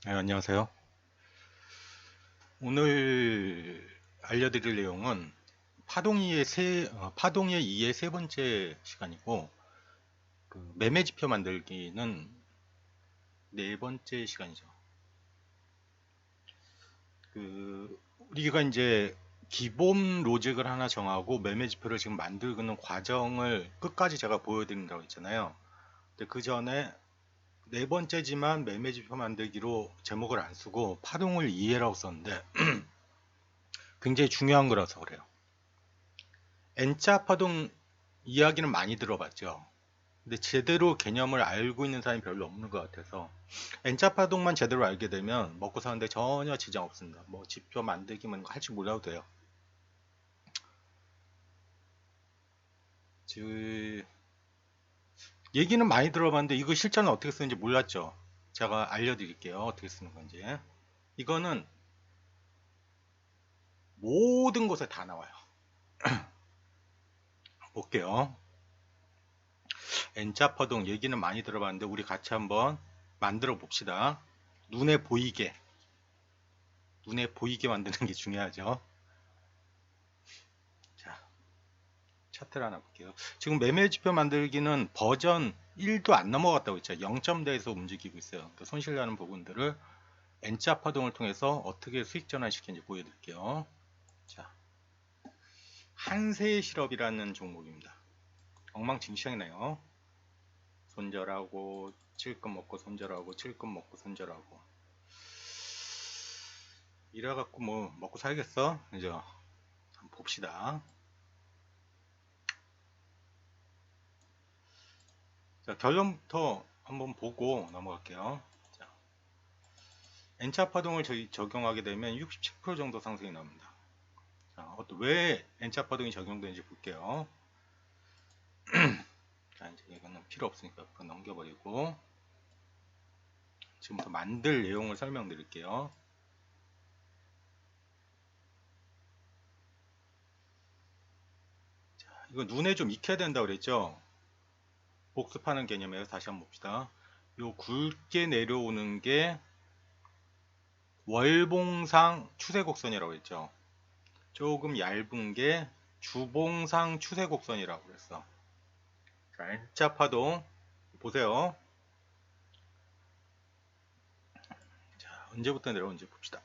네, 안녕하세요. 오늘 알려드릴 내용은 파동의 2의 세 번째 시간이고, 매매지표 만들기는 네 번째 시간이죠. 우리가 이제 기본 로직을 하나 정하고 매매지표를 지금 만드는 과정을 끝까지 제가 보여드린다고 했잖아요. 근데 그 전에 네 번째지만 매매지표 만들기로 제목을 안 쓰고 파동을 이해라고 썼는데 굉장히 중요한 거라서 그래요. N자 파동 이야기는 많이 들어봤죠. 근데 제대로 개념을 알고 있는 사람이 별로 없는 것 같아서 N자 파동만 제대로 알게 되면 먹고 사는데 전혀 지장 없습니다. 뭐 지표 만들기만 할 줄 몰라도 돼요. 그 얘기는 많이 들어봤는데 이거 실전은 어떻게 쓰는지 몰랐죠. 제가 알려드릴게요. 어떻게 쓰는 건지. 이거는 모든 곳에 다 나와요. 볼게요. N자 파동 얘기는 많이 들어봤는데 우리 같이 한번 만들어 봅시다. 눈에 보이게 눈에 보이게 만드는 게 중요하죠. 자, 차트를 하나 볼게요. 지금 매매지표 만들기는 버전 1도 안 넘어갔다고 했죠. 0점대에서 움직이고 있어요. 그러니까 손실나는 부분들을 N자 파동을 통해서 어떻게 수익 전환시키는지 보여드릴게요. 자, 한세의 실업이라는 종목입니다. 엉망진창이네요. 손절하고 찔끔 먹고 손절하고 찔끔 먹고 손절하고 이래갖고 뭐 먹고 살겠어? 이제 한번 봅시다. 자, 결론부터 한번 보고 넘어갈게요. 자, N차 파동을 적용하게 되면 67% 정도 상승이 나옵니다. 자, 왜 N차 파동이 적용되는지 볼게요. 자, 이제 이거는 필요 없으니까 그거 넘겨버리고 지금부터 만들 내용을 설명드릴게요. 자, 이거 눈에 좀 익혀야 된다고 그랬죠? 복습하는 개념이에요. 다시 한번 봅시다. 요 굵게 내려오는 게 월봉상 추세곡선이라고 했죠. 조금 얇은 게 주봉상 추세곡선이라고 그랬어. 자, N자 파동 보세요. 자, 언제부터 내려오는지 봅시다.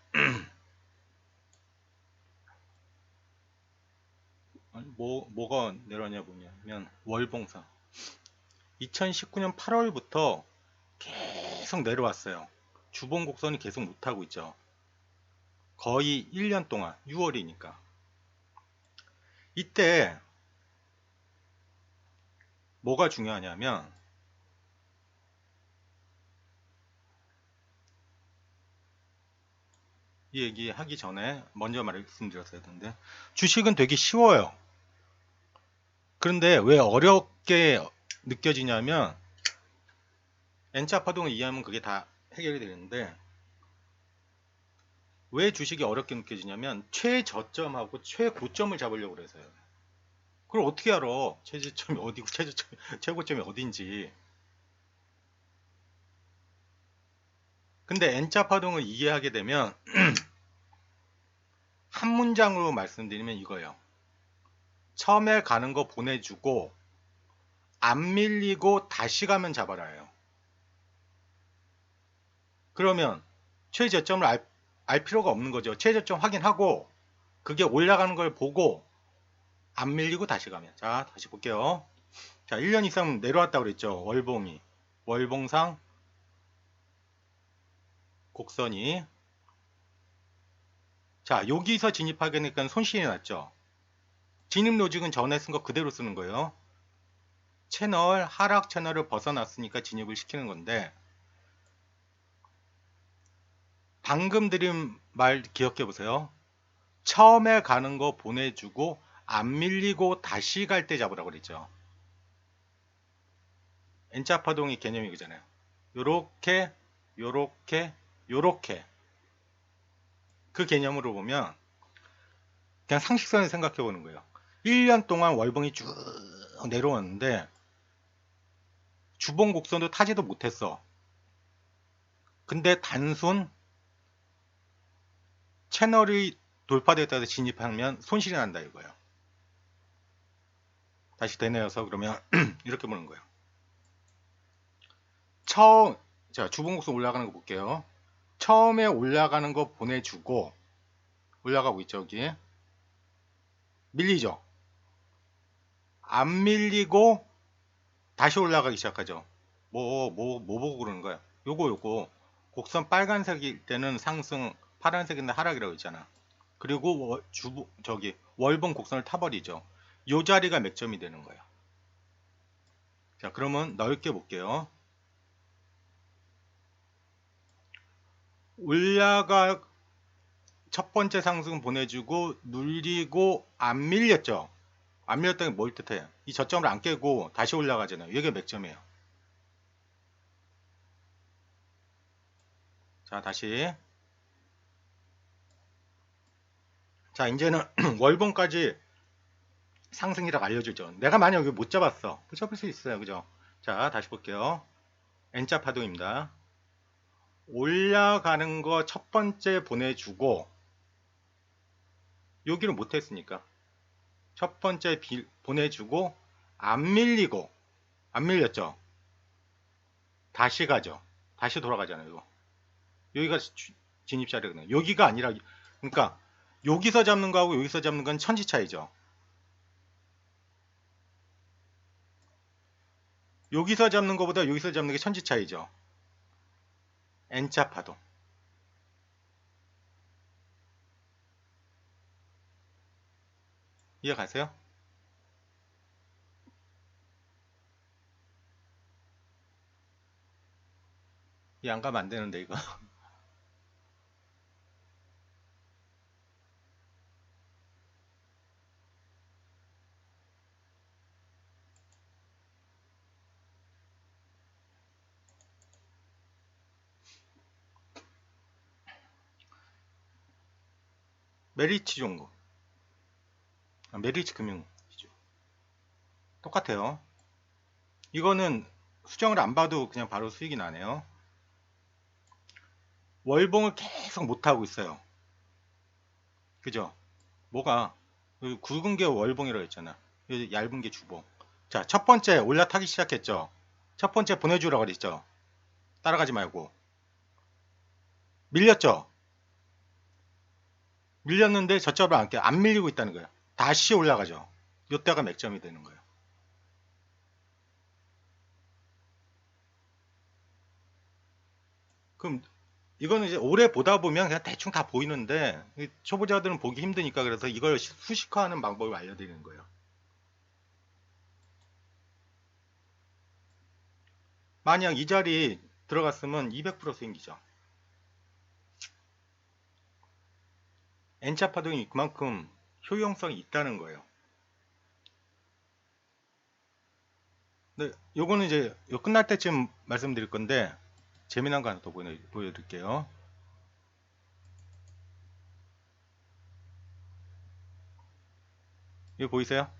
뭐가 내려오냐 보면 월봉상 2019년 8월부터 계속 내려왔어요. 주봉 곡선이 계속 못하고 있죠. 거의 1년 동안 6월이니까 이때 뭐가 중요하냐면 이 얘기 하기 전에 먼저 말씀드렸어야 되는데 주식은 되게 쉬워요. 그런데 왜 어렵게 느껴지냐면 N자 파동을 이해하면 그게 다 해결이 되는데 왜 주식이 어렵게 느껴지냐면 최저점하고 최고점을 잡으려고 그래서요. 그걸 어떻게 알아? 최저점이 어디고 최고점이 어딘지. 근데 N자 파동을 이해하게 되면 한 문장으로 말씀드리면 이거예요. 처음에 가는 거 보내주고 안 밀리고 다시 가면 잡아라요. 그러면 최저점을 알 필요가 없는 거죠. 최저점 확인하고 그게 올라가는 걸 보고 안 밀리고 다시 가면. 자, 다시 볼게요. 자, 1년 이상 내려왔다고 그랬죠. 월봉이. 월봉상 곡선이. 자, 여기서 진입하게 되니까 손실이 났죠. 진입 로직은 전에 쓴 거 그대로 쓰는 거예요. 채널, 하락 채널을 벗어났으니까 진입을 시키는 건데 방금 드린 말 기억해 보세요. 처음에 가는 거 보내주고 안 밀리고 다시 갈 때 잡으라고 그랬죠. N자 파동이 개념이 그잖아요. 요렇게 요렇게 요렇게 그 개념으로 보면 그냥 상식선을 생각해 보는 거예요. 1년 동안 월봉이 쭉 내려왔는데 주봉 곡선도 타지도 못했어. 근데 단순 채널이 돌파됐다고 진입하면 손실이 난다 이거예요. 다시 되뇌어서 그러면 이렇게 보는 거예요. 자, 주봉곡선 올라가는 거 볼게요. 처음에 올라가는 거 보내주고 올라가고 있죠. 여기 밀리죠. 안 밀리고 다시 올라가기 시작하죠. 뭐 보고 그러는 거야. 요거 곡선 빨간색일 때는 상승, 파란색인데 하락이라고 있잖아. 그리고 월봉 곡선을 타버리죠. 요 자리가 맥점이 되는 거예요. 자, 그러면 넓게 볼게요. 올라가 첫 번째 상승 보내주고 눌리고 안 밀렸죠. 안 밀렸다는 게 뭘 뜻해요? 이 저점을 안 깨고 다시 올라가잖아요. 이게 맥점이에요. 자, 다시. 자, 이제는 월봉까지 상승이라고 알려주죠. 내가 만약 여기 못 잡았어. 못 잡을 수 있어요. 그죠? 자, 다시 볼게요. N자 파동입니다. 올라가는 거 첫 번째 보내주고 여기를 못했으니까 첫 번째 보내주고 안 밀리고 안 밀렸죠. 다시 가죠. 다시 돌아가잖아요. 이거. 여기가 진입 자리거든요. 여기가 아니라 그러니까 여기서 잡는 거하고 여기서 잡는 건 천지 차이죠. 여기서 잡는 것보다 여기서 잡는 게 천지 차이죠. N자 파동. 이해 가세요? 이해 안 가면 안 되는데 이거. 메리츠 종목. 메리츠 금융. 똑같아요. 이거는 수정을 안 봐도 그냥 바로 수익이 나네요. 월봉을 계속 못하고 있어요. 그죠? 뭐가 굵은 게 월봉이라고 했잖아. 얇은 게 주봉. 자, 첫 번째 올라타기 시작했죠. 첫 번째 보내주라고 그랬죠. 따라가지 말고. 밀렸죠. 밀렸는데 저점을 안 밀리고 있다는 거예요. 다시 올라가죠. 이때가 맥점이 되는 거예요. 그럼 이거는 이제 오래 보다 보면 그냥 대충 다 보이는데 초보자들은 보기 힘드니까 그래서 이걸 수식화하는 방법을 알려드리는 거예요. 만약 이 자리 들어갔으면 200% 생기죠. N차 파동이 그만큼 효용성이 있다는 거예요. 근데 요거는 이제 요 끝날 때쯤 말씀드릴 건데 재미난 거 하나 더 보여드릴게요. 이거 보이세요?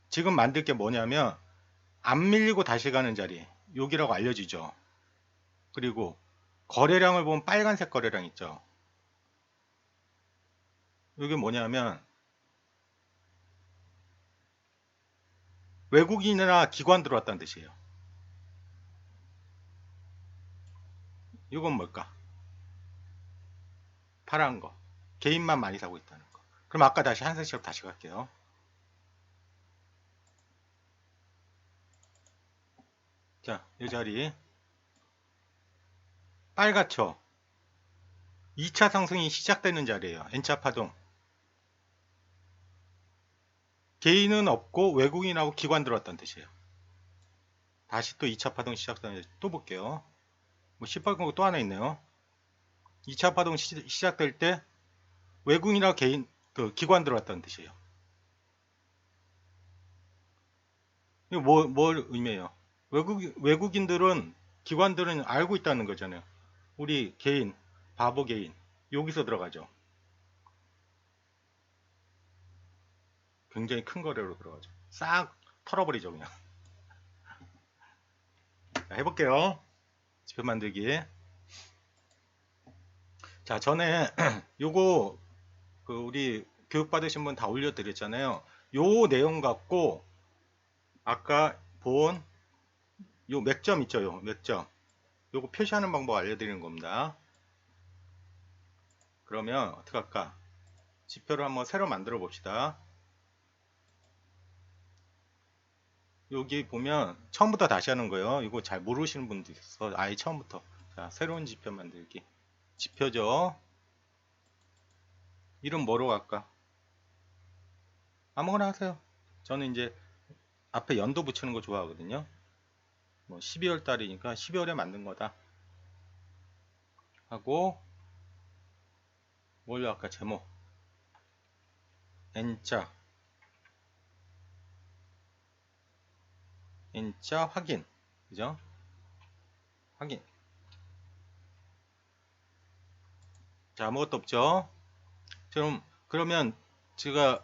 지금 만들 게 뭐냐면 안 밀리고 다시 가는 자리 여기라고 알려지죠. 그리고 거래량을 보면 빨간색 거래량 있죠. 이게 뭐냐면 외국인이나 기관 들어왔다는 뜻이에요. 이건 뭘까? 파란 거. 개인만 많이 사고 있다는 거. 그럼 아까 다시 한세씩 다시 갈게요. 자, 이 자리 빨갛죠? 2차 상승이 시작되는 자리예요. N차 파동. 개인은 없고 외국인하고 기관 들어왔다는 뜻이에요. 다시 또 2차 파동 시작되는 자리 또 볼게요. 뭐 시뻘건 거 또 하나 있네요. 2차 파동 시작될 때 외국인이나 기관 들어왔다는 뜻이에요. 이거 뭘 의미해요? 외국인들은 기관들은 알고 있다는 거잖아요. 우리 개인, 바보 개인 여기서 들어가죠. 굉장히 큰 거래로 들어가죠. 싹 털어버리죠 그냥. 자, 해볼게요. 지표 만들기. 자, 전에 요거 우리 교육 받으신 분 다 올려드렸잖아요. 요 내용 갖고 아까 본 요 맥점 있죠? 요 맥점. 요거 표시하는 방법 알려드리는 겁니다. 그러면 어떻게 할까? 지표를 한번 새로 만들어 봅시다. 여기 보면 처음부터 다시 하는 거예요. 이거 잘 모르시는 분도 있어서 아예 처음부터. 자, 새로운 지표 만들기. 지표죠. 이름 뭐로 갈까? 아무거나 하세요. 저는 이제 앞에 연도 붙이는 거 좋아하거든요. 뭐 12월 달이니까 12월에 만든 거다 하고, 뭘로 할까? 제목 N자 확인. 그죠? 확인. 자, 아무것도 없죠. 그러면 제가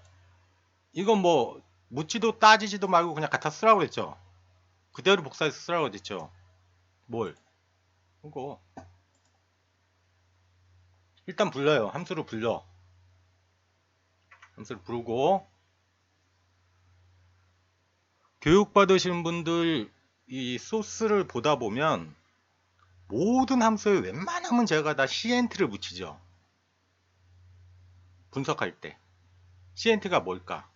이건 뭐 묻지도 따지지도 말고 그냥 갖다 쓰라고 그랬죠. 그대로 복사해서 쓰라고 그랬죠. 뭘? 이거 일단 불러요. 함수로 불러. 함수를 부르고, 교육받으신 분들 이 소스를 보다 보면 모든 함수에 웬만하면 제가 다 CNT를 붙이죠. 분석할 때. CNT가 뭘까?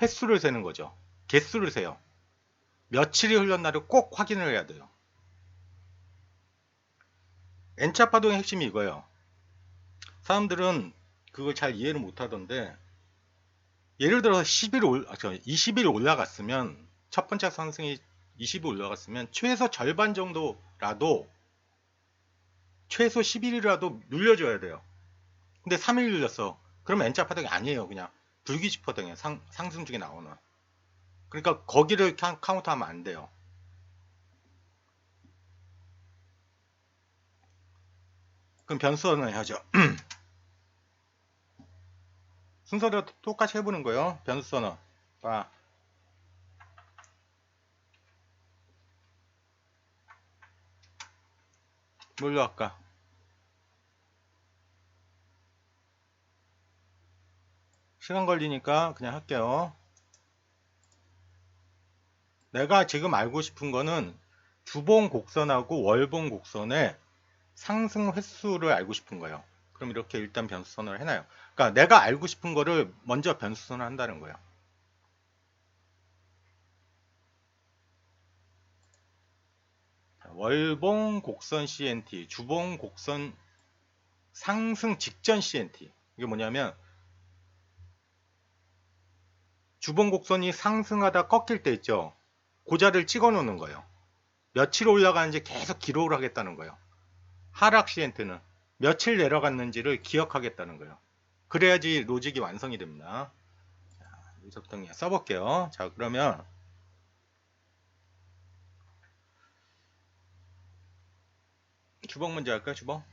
횟수를 세는 거죠. 개수를 세요. 며칠이 흘렀나를 꼭 확인을 해야 돼요. N차 파동의 핵심이 이거예요. 사람들은 그걸 잘 이해를 못 하던데, 예를 들어서 20일 올라갔으면, 첫 번째 상승이 20일 올라갔으면 최소 절반 정도라도, 최소 10일이라도 눌려줘야 돼요. 근데 3일 눌렸어. 그러면 N자 파동이 아니에요. 그냥 불규칙 파동이에요. 상승 중에 나오는. 그러니까 거기를 카운트하면 안 돼요. 그럼 변수 선언해야죠. 순서대로 똑같이 해보는 거예요. 변수 선언. 봐. 뭘로 할까? 시간 걸리니까 그냥 할게요. 내가 지금 알고 싶은 거는 주봉 곡선하고 월봉 곡선의 상승 횟수를 알고 싶은 거예요. 그럼 이렇게 일단 변수 선언을 해놔요. 그러니까 내가 알고 싶은 거를 먼저 변수 선언을 한다는 거예요. 월봉 곡선 CNT, 주봉 곡선 상승 직전 CNT. 이게 뭐냐면 주봉 곡선이 상승하다 꺾일 때 있죠. 고자를 찍어 놓는 거예요. 며칠 올라가는지 계속 기록을 하겠다는 거예요. 하락 CNT는 며칠 내려갔는지를 기억하겠다는 거예요. 그래야지 로직이 완성이 됩니다. 자, 여기서부터 그냥 써볼게요. 자, 그러면 주봉 문제 할까요? 주봉.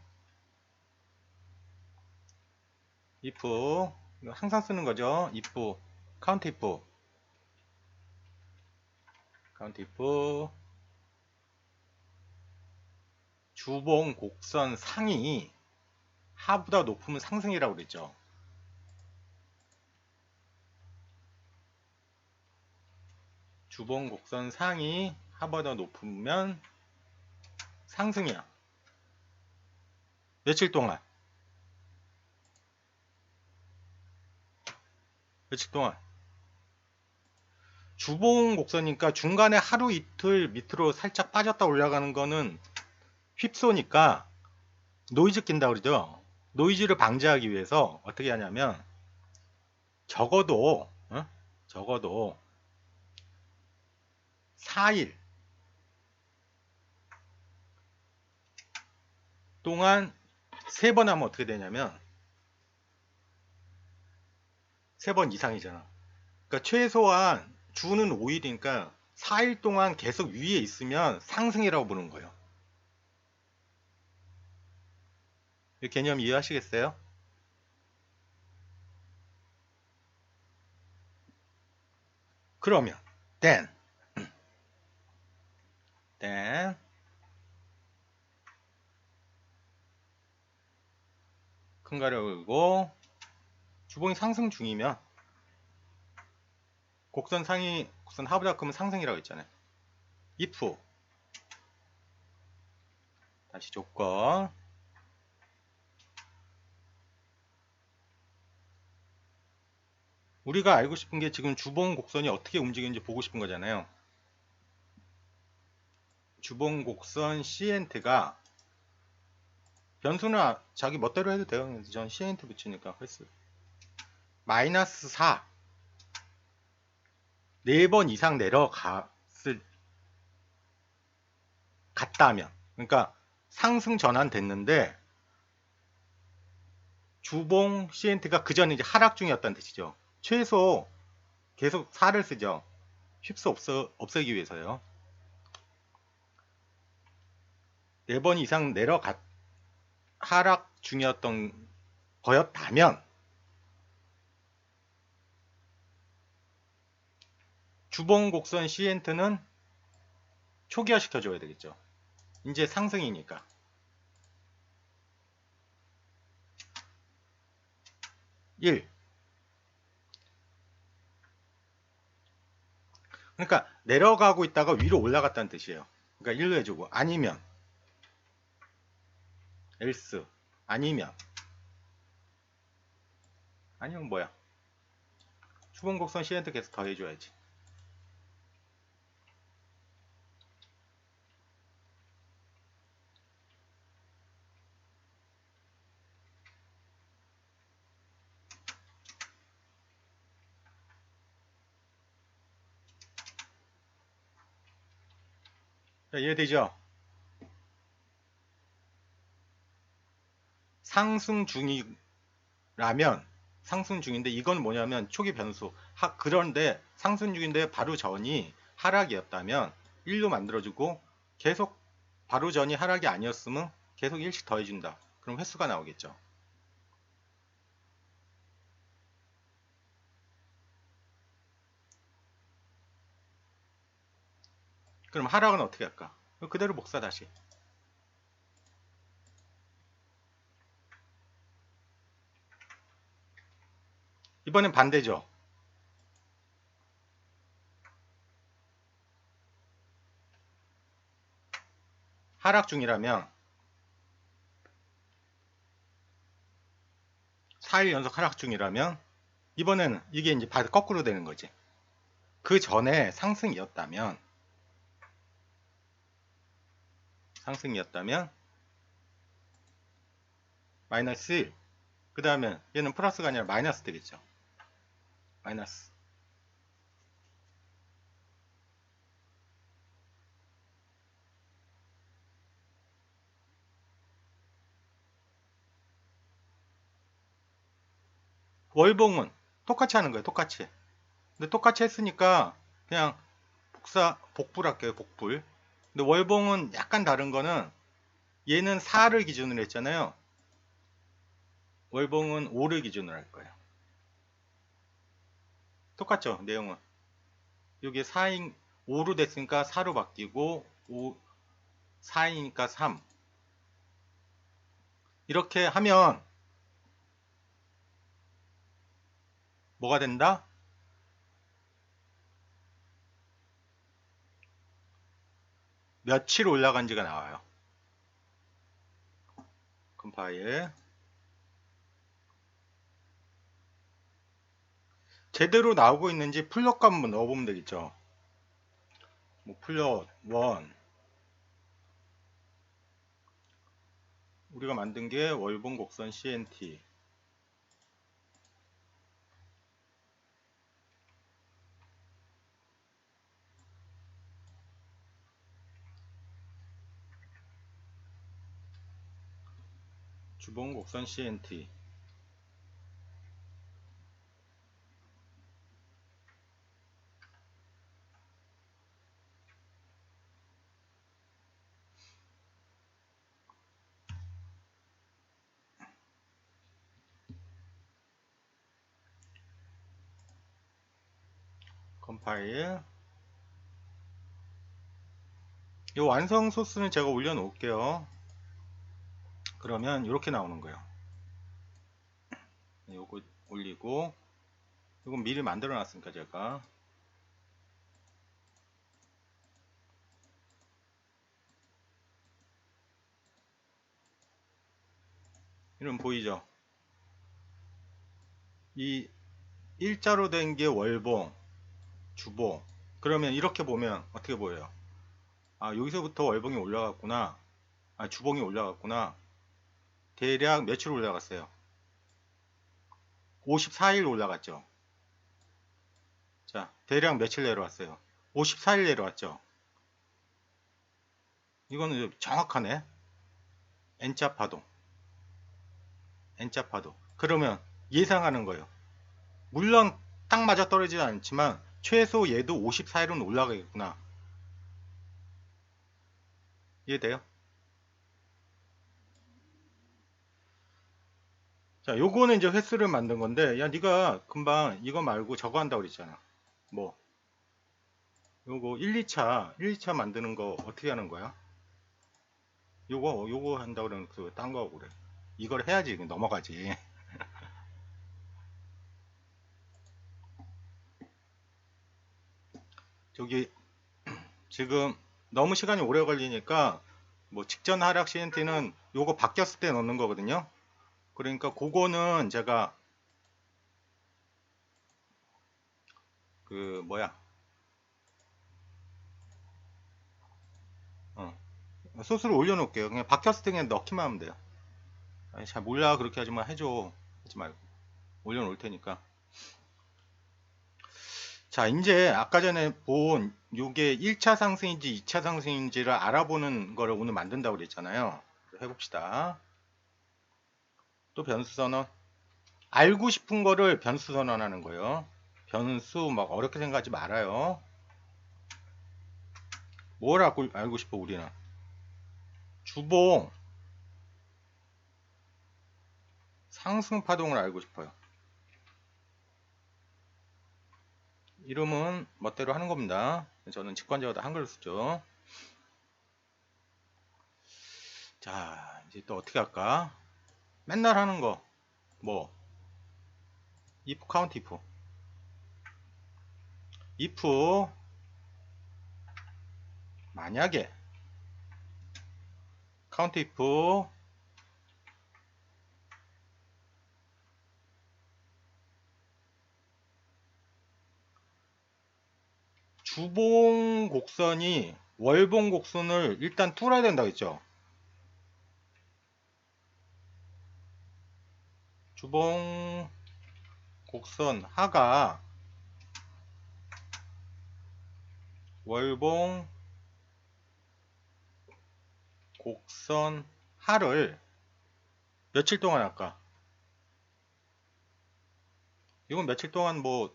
if 이거 항상 쓰는 거죠. if count if 주봉 곡선 상이 하보다 높으면 상승이라고 그랬죠. 주봉 곡선 상이 하보다 높으면 상승이야. 며칠 동안? 며칠 동안? 주봉 곡선이니까 중간에 하루 이틀 밑으로 살짝 빠졌다 올라가는 거는 휩소니까 노이즈 낀다 그러죠. 노이즈를 방지하기 위해서 어떻게 하냐면 적어도 적어도 4일 동안 3번 하면 어떻게 되냐면 3번 이상이잖아. 그러니까 최소한 주는 5일이니까 4일 동안 계속 위에 있으면 상승이라고 부르는 거예요. 이 개념 이해하시겠어요? 그러면 then 큰 가로 열고 주봉이 상승 중이면 곡선 상위 곡선 하보다 크면 상승이라고 했잖아요. if 다시 조건 우리가 알고 싶은 게 지금 주봉 곡선이 어떻게 움직이는지 보고 싶은 거잖아요. 주봉 곡선 CNT가 변수는 자기 멋대로 해도 돼요. 전 CNT 붙이니까 횟수 마이너스 4 4번 이상 갔다면 그러니까 상승 전환 됐는데 주봉 CNT가 그 전에 이제 하락 중이었다는 뜻이죠. 최소 계속 4를 쓰죠. 휩스 없애기 위해서요. 4번 이상 하락 중이었던 거였다면 주봉 곡선 CNT는 초기화 시켜줘야 되겠죠. 이제 상승이니까. 그러니까 내려가고 있다가 위로 올라갔다는 뜻이에요. 그러니까 1로 해주고 아니면 else 아니면 뭐야 주봉곡선 CNT 계속 더해줘야지. 자, 이해되죠? 상승 중이라면 상승 중인데 이건 뭐냐면 초기 변수 그런데 상승 중인데 바로 전이 하락이었다면 1로 만들어주고 계속 바로 전이 하락이 아니었으면 계속 1씩 더해준다. 그럼 횟수가 나오겠죠. 그럼 하락은 어떻게 할까? 그대로 복사 다시. 이번엔 반대죠. 하락 중이라면 4일 연속 하락 중이라면 이번에는 이게 이제 거꾸로 되는 거지. 그 전에 상승이었다면 마이너스 1. 그 다음에 얘는 플러스가 아니라 마이너스 되겠죠. 마이너스. 월봉은 똑같이 하는 거예요. 똑같이. 근데 똑같이 했으니까 그냥 복불 할게요. 복불. 근데 월봉은 약간 다른 거는 얘는 4를 기준으로 했잖아요. 월봉은 5를 기준으로 할 거예요. 똑같죠. 내용은. 여기 4인 5로 됐으니까 4로 바뀌고 4이니까 3. 이렇게 하면 뭐가 된다? 며칠 올라간지가 나와요. 컴파일. 제대로 나오고 있는지 플롯값 한번 넣어보면 되겠죠. 뭐 플롯 1 우리가 만든 게 월봉 곡선 CNT 주봉 곡선 CNT 컴파일. 이 완성 소스는 제가 올려 놓을게요. 그러면 이렇게 나오는 거예요. 요거 올리고, 이건 미리 만들어 놨으니까 제가 이런 보이죠? 이 일자로 된 게 월봉, 주봉. 그러면 이렇게 보면 어떻게 보여요? 아, 여기서부터 월봉이 올라갔구나. 아, 주봉이 올라갔구나. 대략 며칠 올라갔어요? 54일 올라갔죠. 자, 대략 며칠 내려왔어요? 54일 내려왔죠. 이거는 정확하네. N자 파동. N자 파동. 그러면 예상하는 거예요. 물론 딱 맞아 떨어지지 않지만 최소 얘도 54일은 올라가겠구나. 이해돼요? 자, 요거는 이제 횟수를 만든 건데, 야, 네가 금방 이거 말고 저거 한다고 그랬잖아. 뭐, 요거 1, 2차 만드는 거 어떻게 하는 거야? 요거 한다고 그러면 딴 거 하고 그래. 이걸 해야지 넘어가지. 저기, 지금 너무 시간이 오래 걸리니까, 뭐, 직전 하락 CNT는 요거 바뀌었을 때 넣는 거거든요. 그러니까 그거는 제가, 그, 뭐야, 어, 소스를 올려놓을게요. 그냥 바뀌었을 때 그냥 넣기만 하면 돼요. 아니, 잘 몰라. 그렇게 하지만 해줘. 하지 말고. 올려놓을 테니까. 자, 이제 아까 전에 본 요게 1차 상승인지 2차 상승인지를 알아보는 거를 오늘 만든다고 그랬잖아요. 해봅시다. 또 변수 선언. 알고 싶은 거를 변수 선언하는 거예요. 변수 막 어렵게 생각하지 말아요. 뭘 알고 싶어 우리는? 주봉 상승 파동을 알고 싶어요. 이름은 멋대로 하는 겁니다. 저는 직관적으로 한글로 쓰죠. 자, 이제 또 어떻게 할까? 맨날 하는 거. 뭐, if count if 만약에 count if 주봉 곡선이 월봉 곡선을 일단 뚫어야 된다고 했죠. 주봉 곡선 하가 월봉 곡선 하를 며칠 동안 할까? 이건 며칠 동안 뭐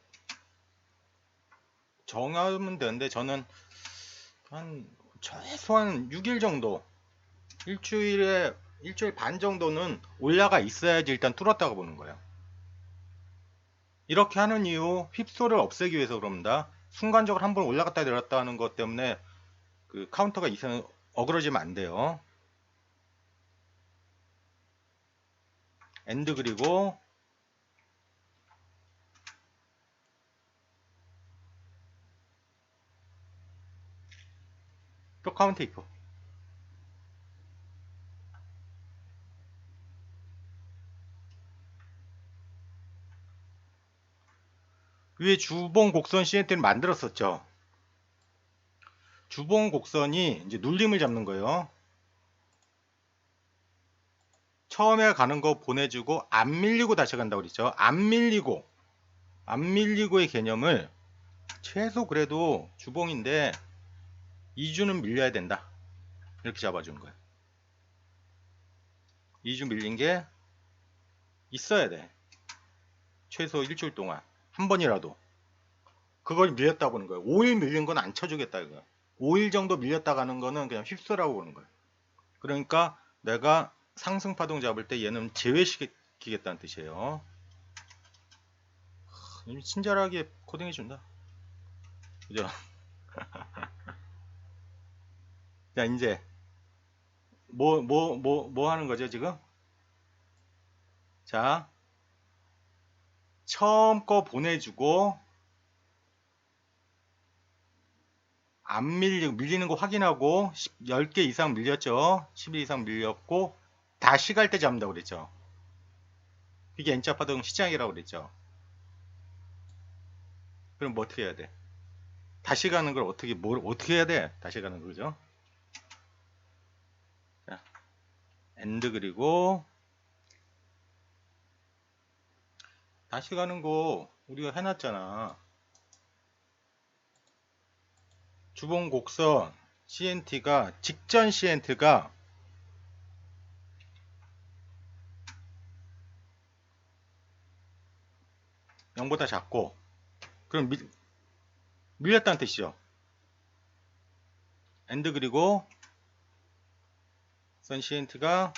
정하면 되는데 저는 한 최소한 6일 정도 일주일 반 정도는 올라가 있어야지 일단 뚫었다고 보는 거예요. 이렇게 하는 이유 휩소를 없애기 위해서 그럽니다. 순간적으로 한번 올라갔다 내렸다 하는 것 때문에 그 카운터가 이상 어그러지면 안 돼요. 엔드 그리고 또 카운트 이프. 위에 주봉 곡선 CNT를 만들었었죠. 주봉 곡선이 이제 눌림을 잡는 거예요. 처음에 가는 거 보내주고 안 밀리고 다시 간다고 그랬죠. 안 밀리고의 개념을 최소 그래도 주봉인데 2주는 밀려야 된다. 이렇게 잡아주는 거예요. 2주 밀린 게 있어야 돼. 최소 일주일 동안 한 번이라도 그걸 밀렸다 보는 거예요. 5일 밀린 건 안 쳐주겠다 이거야. 5일 정도 밀렸다 가는 거는 그냥 휩쓸라고 보는 거예요. 그러니까 내가 상승 파동 잡을 때 얘는 제외시키겠다는 뜻이에요. 친절하게 코딩해 준다. 그죠? 자, 이제 뭐 하는 거죠 지금? 자, 처음 거 보내주고 안 밀리는 거 확인하고 10개 이상 밀렸죠. 10일 이상 밀렸고 다시 갈 때 잡는다고 그랬죠. 그게 N자 파동 시작이라고 그랬죠. 그럼 뭐 어떻게 해야 돼? 다시 가는 걸 어떻게 해야 돼? 다시 가는 거죠. 자, 엔드 그리고 다시 가는 거 우리가 해놨잖아. 주봉 곡선 CNT가 직전 CNT가 0보다 작고 그럼 밀렸다는 뜻이죠. 엔드 그리고 선 CNT가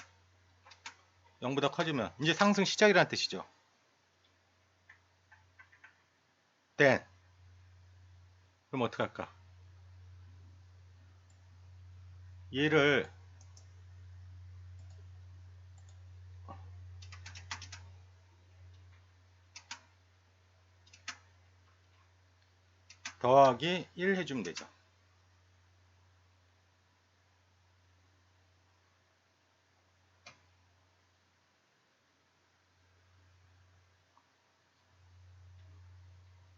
0보다 커지면 이제 상승 시작이라는 뜻이죠. then 그럼 어떻게 할까? 얘를 더하기 1 해주면 되죠.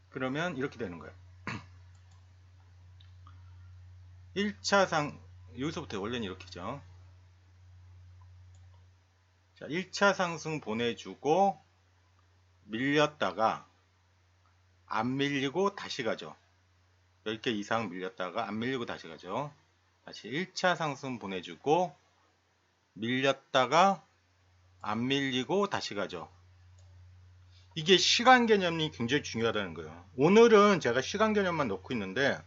그러면 이렇게 되는 거예요. 1차 여기서부터 원래는 이렇게죠. 자, 1차 상승 보내주고 밀렸다가 안 밀리고 다시 가죠. 10개 이상 밀렸다가 안 밀리고 다시 가죠. 다시 1차 상승 보내주고 밀렸다가 안 밀리고 다시 가죠. 이게 시간 개념이 굉장히 중요하다는 거예요. 오늘은 제가 시간 개념만 넣고 있는데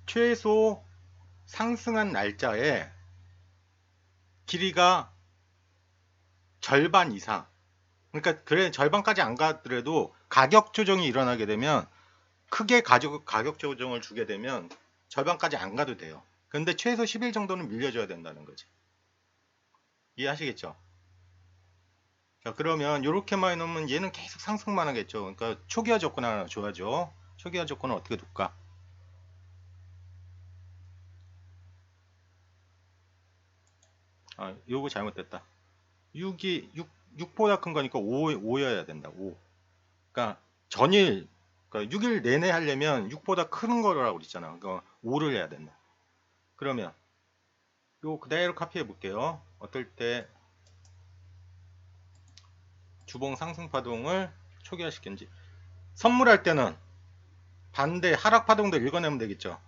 최소 상승한 날짜에 길이가 절반 이상, 그러니까 그래 절반까지 안 가더라도 가격 조정이 일어나게 되면 크게 가격 조정을 주게 되면 절반까지 안 가도 돼요. 근데 최소 10일 정도는 밀려줘야 된다는 거지. 이해하시겠죠? 자, 그러면 이렇게만 해놓으면 얘는 계속 상승만 하겠죠. 그러니까 초기화 조건 하나 줘야죠. 초기화 조건은 어떻게 둘까? 아, 요거 잘못됐다. 6보다 큰 거니까 5여야 된다. 5. 그러니까 전일, 그러니까 6일 내내 하려면 6보다 큰 거라고 그랬잖아. 그러니까 5를 해야 된다. 그러면 요 그대로 카피해 볼게요. 어떨 때 주봉 상승 파동을 초기화시켰는지. 선물할 때는 반대 하락 파동도 읽어내면 되겠죠.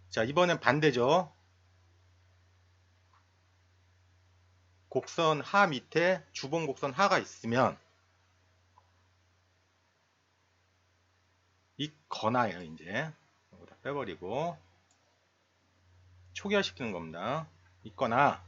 자, 이번엔 반대죠. 곡선 하 밑에 주봉 곡선 하가 있으면 있거나요. 이제 이거 다 빼버리고 초기화시키는 겁니다. 있거나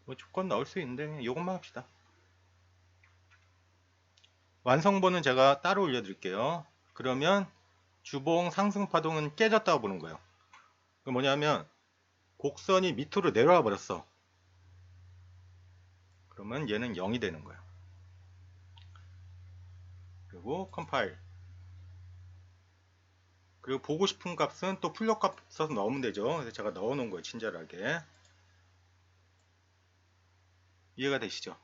뭐 조건 넣을 수 있는데 이것만 합시다. 완성본은 제가 따로 올려드릴게요. 그러면 주봉 상승 파동은 깨졌다고 보는 거예요. 그 뭐냐면 곡선이 밑으로 내려와 버렸어. 그러면 얘는 0이 되는 거예요. 그리고 컴파일. 그리고 보고 싶은 값은 또 풀력 값 써서 넣으면 되죠. 그래서 제가 넣어 놓은 거예요. 친절하게. 이해가 되시죠?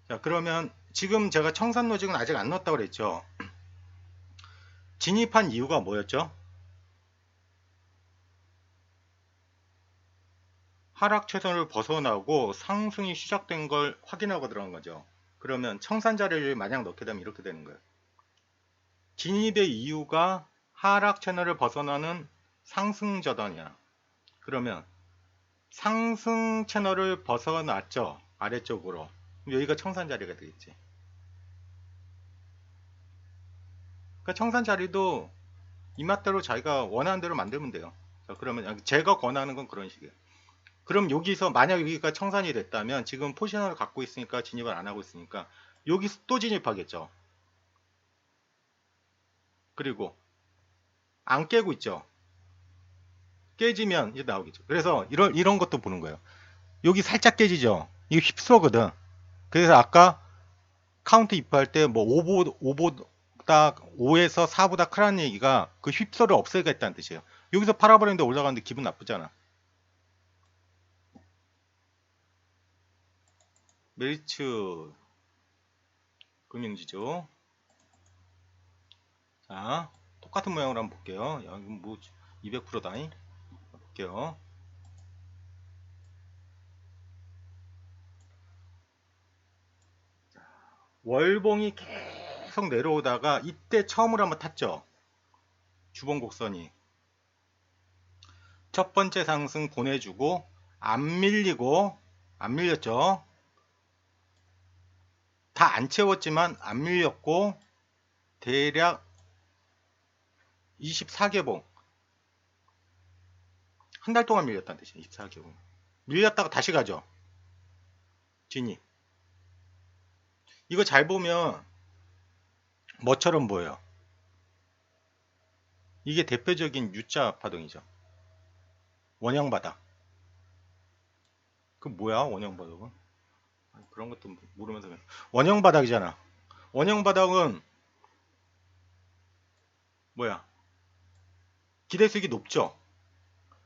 자, 그러면 지금 제가 청산 로직은 아직 안 넣었다고 그랬죠. 진입한 이유가 뭐였죠? 하락 최선을 벗어나고 상승이 시작된 걸 확인하고 들어간 거죠. 그러면 청산 자료를 만약 넣게 되면 이렇게 되는 거예요. 진입의 이유가 하락 채널을 벗어나는 상승 저단이야. 그러면 상승 채널을 벗어났죠. 아래쪽으로. 여기가 청산 자리가 되겠지. 그러니까 청산 자리도 이맛대로 자기가 원하는 대로 만들면 돼요. 자, 그러면 제가 권하는 건 그런 식이에요. 그럼 여기서 만약 여기가 청산이 됐다면 지금 포지션을 갖고 있으니까 진입을 안 하고 있으니까 여기서 또 진입하겠죠. 그리고 안 깨고 있죠. 깨지면 이제 나오겠죠. 그래서 이런 것도 보는 거예요. 여기 살짝 깨지죠. 이게 휩쓸거든. 그래서 아까 카운트 입할 때 뭐 5보다 5에서 4보다 크라는 얘기가 그 휩쓸을 없애겠다는 뜻이에요. 여기서 팔아버리는데 올라가는데 기분 나쁘잖아. 메리츠 금융지주. 자, 똑같은 모양으로 한번 볼게요. 야, 이건 뭐 200%다잉. 볼게요. 월봉이 계속 내려오다가 이때 처음으로 한번 탔죠. 주봉 곡선이. 첫 번째 상승 보내주고 안 밀리고 안 밀렸죠. 다 안 채웠지만 안 밀렸고 대략 24개봉 한 달 동안 밀렸다는 뜻이에요. 24개봉 밀렸다가 다시 가죠. 진입. 이거 잘 보면 뭐처럼 보여요? 이게 대표적인 U자 파동이죠. 원형바닥. 그 뭐야 원형바닥은? 그런 것도 모르면서 그냥. 원형바닥이잖아. 원형바닥은 뭐야? 기대수익이 높죠.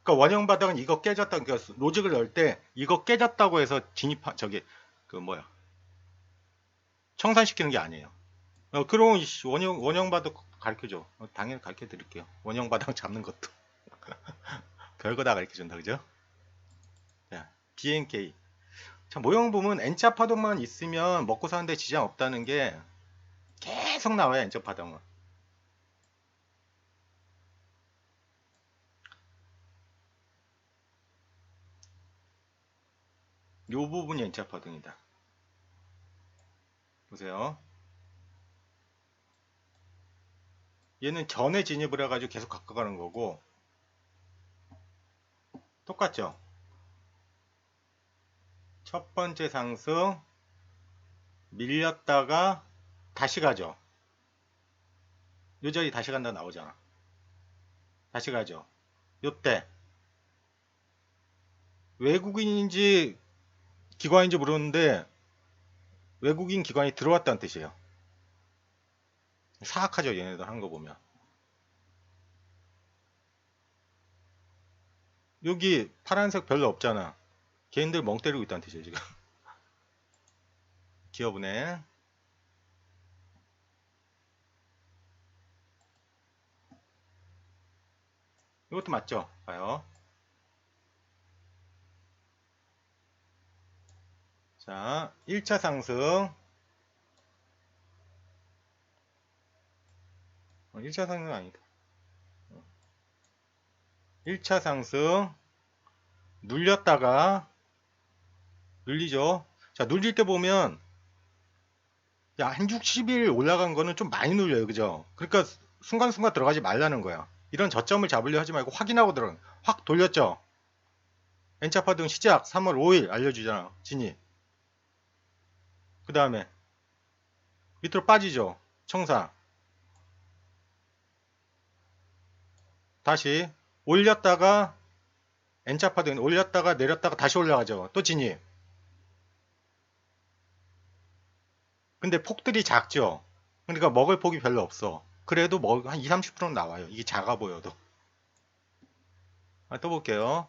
그러니까 원형바닥은 이거 깨졌다. 그러니까 로직을 넣을 때 이거 깨졌다고 해서 저기 그 뭐야? 청산시키는 게 아니에요. 그럼 원형바닥 가르쳐줘. 당연히 가르쳐 드릴게요. 원형바닥 잡는 것도 별거 다 가르쳐 준다, 그죠? 자, BNK. 자, 모형 보면 N자 파동만 있으면 먹고 사는데 지장 없다는 게 계속 나와요. N자 파동은. 요 부분이 N자 파동이다. 보세요. 얘는 전에 진입을 해가지고 계속 가까가는 거고 똑같죠? 첫 번째 상승 밀렸다가 다시 가죠. 요 자리 다시 간다 나오잖아. 다시 가죠. 요때 외국인인지 기관인지 모르는데 외국인 기관이 들어왔다는 뜻이에요. 사악하죠, 얘네들 하는 거 보면. 여기 파란색 별로 없잖아. 걔네들 멍 때리고 있다는 뜻이에요, 지금. 기업은행. 이것도 맞죠? 봐요. 자, 1차 상승. 1차 상승 아니다. 1차 상승. 눌렸다가, 눌리죠? 자, 눌릴 때 보면, 야, 한 60일 올라간 거는 좀 많이 눌려요. 그죠? 그러니까 순간순간 들어가지 말라는 거야. 이런 저점을 잡으려 하지 말고 확인하고 들어. 확 돌렸죠? N차 파동 시작 3월 5일 알려주잖아. 진입. 그 다음에 밑으로 빠지죠. 청산. 다시 올렸다가 N차 파동 올렸다가 내렸다가 다시 올라가죠. 또 진입. 근데 폭들이 작죠. 그러니까 먹을 폭이 별로 없어. 그래도 한 2, 30%는 나와요. 이게 작아 보여도. 또 볼게요.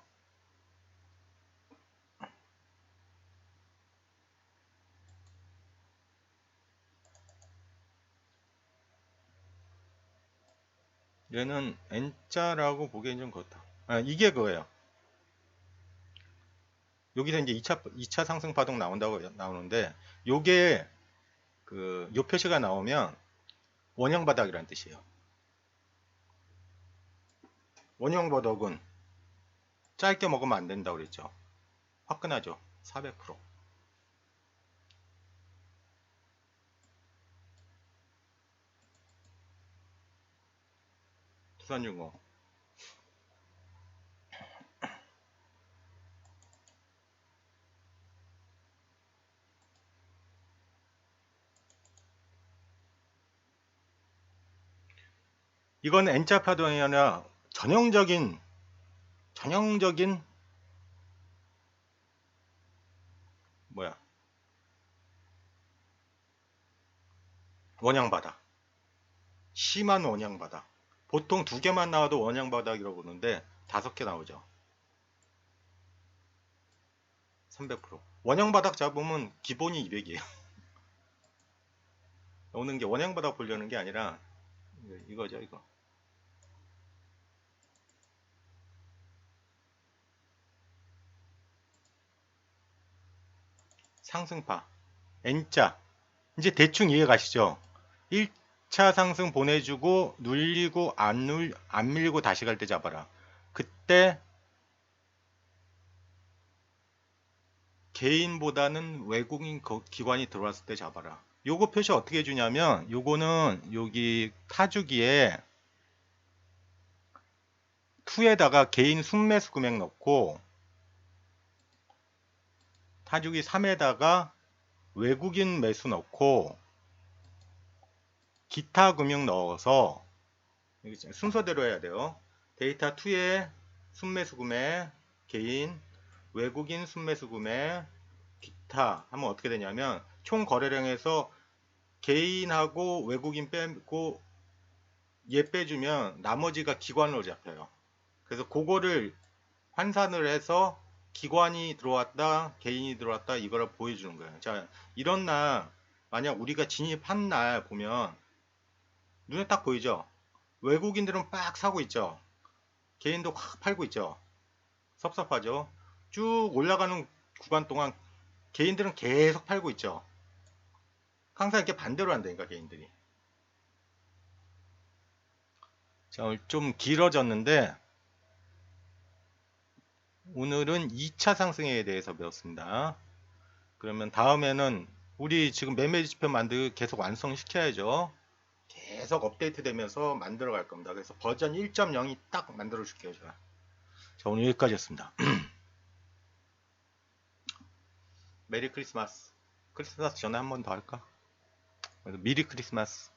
얘는 N자라고 보기엔 좀 그렇다. 이게 그거예요. 여기서 이제 2차 상승 파동 나온다고 나오는데 요게 요 표시가 나오면 원형 바닥이란 뜻이에요. 원형 바닥은 짧게 먹으면 안 된다고 그랬죠. 화끈하죠. 400%. 투산중공. 이건 N자 파동이 아니라 전형적인 뭐야, 원형 바닥. 심한 원형 바닥. 보통 2개만 나와도 원형 바닥이라고 그러는데 5개 나오죠. 300%. 원형 바닥 잡으면 기본이 200이에요. 오는 게 원형 바닥 보려는 게 아니라 이거죠, 이거. 상승파. N자. 이제 대충 이해 가시죠? 1차 상승 보내주고 눌리고 안 밀고 다시 갈 때 잡아라. 그때 개인보다는 외국인 기관이 들어왔을 때 잡아라. 요거 표시 어떻게 해주냐면 요거는 여기 타주기에 2에다가 개인 순매수 금액 넣고 타주기 3에다가 외국인 매수 넣고 기타 금융 넣어서 순서대로 해야 돼요. 데이터 2에 순매수 금액 개인 외국인 순매수 금액 기타 하면 어떻게 되냐면 총 거래량에서 개인하고 외국인 빼고 얘 빼주면 나머지가 기관으로 잡혀요. 그래서 그거를 환산을 해서 기관이 들어왔다 개인이 들어왔다 이거를 보여주는 거예요. 자, 이런 날 만약 우리가 진입한 날 보면 눈에 딱 보이죠. 외국인들은 빡 사고 있죠. 개인도 확 팔고 있죠. 섭섭하죠. 쭉 올라가는 구간 동안 개인들은 계속 팔고 있죠. 항상 이렇게 반대로 한다니까 개인들이. 자, 오늘 좀 길어졌는데 오늘은 2차 상승에 대해서 배웠습니다. 그러면 다음에는 우리 지금 매매 지표 만들기 계속 완성시켜야죠. 계속 업데이트 되면서 만들어 갈 겁니다. 그래서 버전 1.0이 딱 만들어 줄게요, 제가. 자, 오늘 여기까지였습니다. 메리 크리스마스. 크리스마스 전에 한 번 더 할까? 미리 크리스마스.